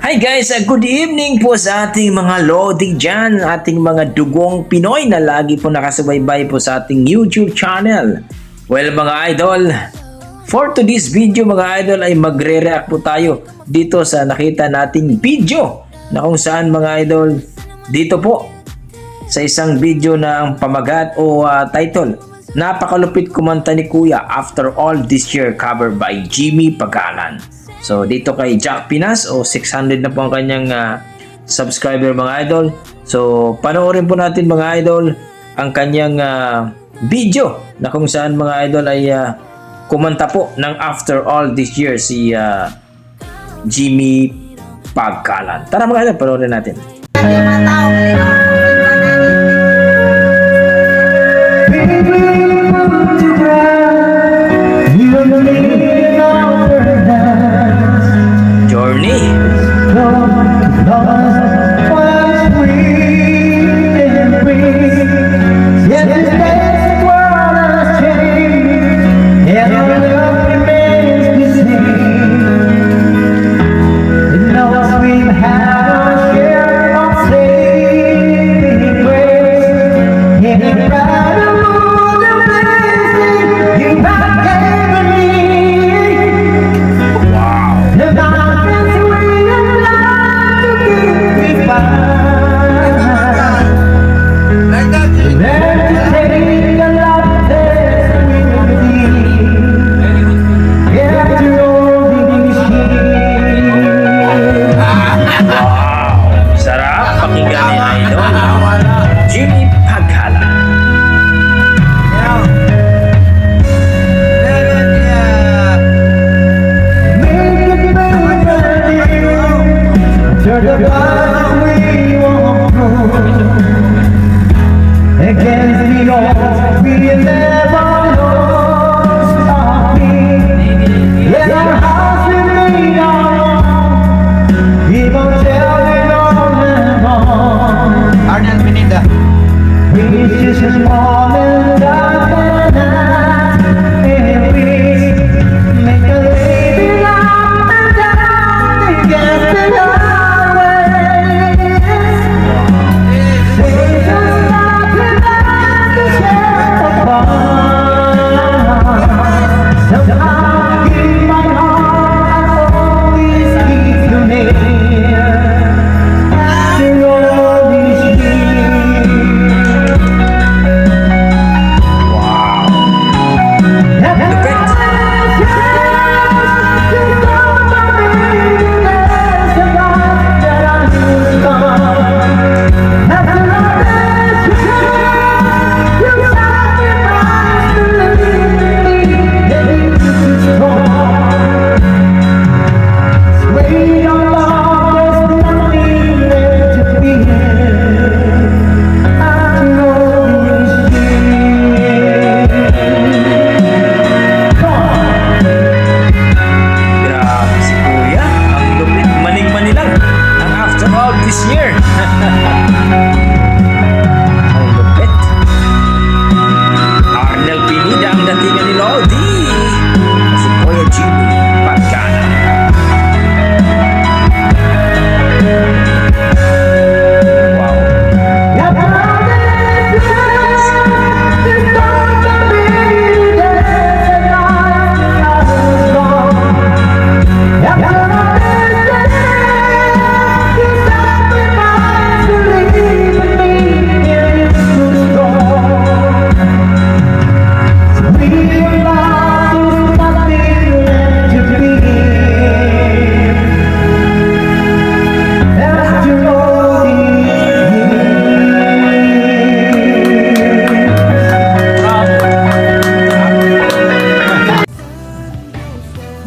Hi guys, good evening po sa ating mga lodi dyan, ating mga dugong Pinoy na lagi po nakasubaybay po sa ating YouTube channel. Well mga idol, for today's video mga idol ay magre-react po tayo dito sa nakita nating video na kung saan mga idol dito po sa isang video na ang pamagat o title, napakalupit kumanta ni Kuya After All This Year, cover by Jimmy Pagalan. So dito kay Jack Pinas o 600 na po ang kanyang subscriber mga idol. So panoorin po natin mga idol ang kanyang video na kung saan mga idol ay kumanta po ng After All This Year si Jimmy Pagalan. Tara mga idol, panoorin natin.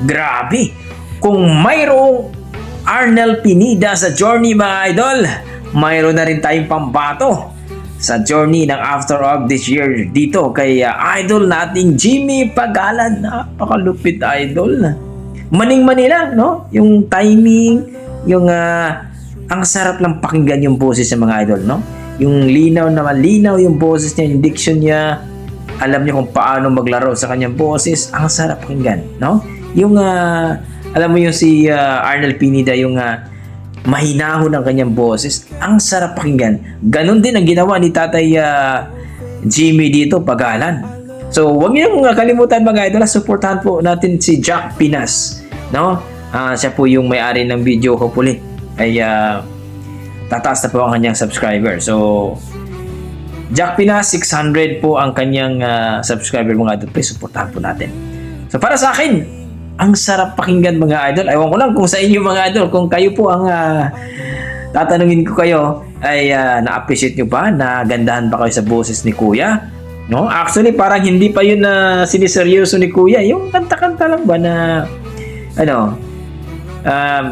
Grabe! Kung mayroong Arnel Pineda sa journey mga idol, mayroon na rin tayong pambato sa journey ng After All This Year dito kay idol nating Jimmy Pagalan. Napakalupit idol. Maning-mani lang, no? Yung timing, yung ang sarap lang pakinggan yung boses ng mga idol, no? Yung linaw na malinaw yung boses niya, yung diction niya. Alam niya kung paano maglaro sa kanyang boses. Ang sarap pakinggan, no? Yung alam mo yung si Arnel Pineda, yung Mahinahon ang kanyang boses. Ang sarap pakinggan. Ganon din ang ginawa ni Tatay Jimmy dito, Pagalan. So, huwag niyong kalimutan mga idol, supportahan po natin si Jack Pinas. No? Siya po yung may-ari ng video ko puli. Ay tataas na po ang kanyang subscriber. So, Jack Pinas, 600 po ang kanyang subscriber mga idol. Please, supportahan po natin. So, para sa akin, ang sarap pakinggan mga idol. Ewan ko lang kung sa inyo mga idol, kung kayo po ang tatanungin ko kayo, ay na-appreciate nyo ba? Nagandahan ba kayo sa boses ni Kuya? No? Actually, parang hindi pa yun na siniseryoso ni Kuya. Yung kanta-kanta lang ba na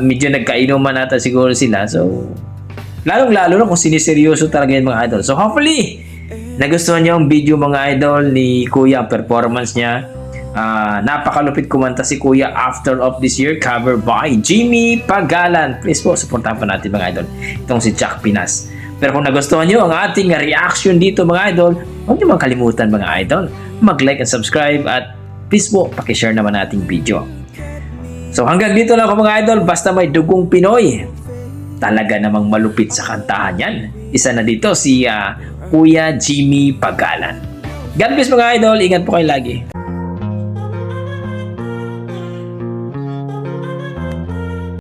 medyo nagkainuman nata siguro sila. So, lalong-lalo na kung siniseryoso talaga yung mga idol. So, hopefully, nagustuhan niyo ang video mga idol ni Kuya, ang performance niya. Napakalupit kumanta si Kuya After of This Year, cover by Jimmy Pagalan. Please po, supportahan pa natin mga idol. Itong si Jack Pinas. Pero kung nagustuhan niyo ang ating reaction dito mga idol, huwag niyo kalimutan mga idol, mag-like and subscribe at please po, pakishare naman ating video. So hanggang dito lang ako mga idol, basta may dugong Pinoy, talaga namang malupit sa kantahan yan. Isa na dito si Kuya Jimmy Pagalan. God bless mga idol, ingat po kayo lagi.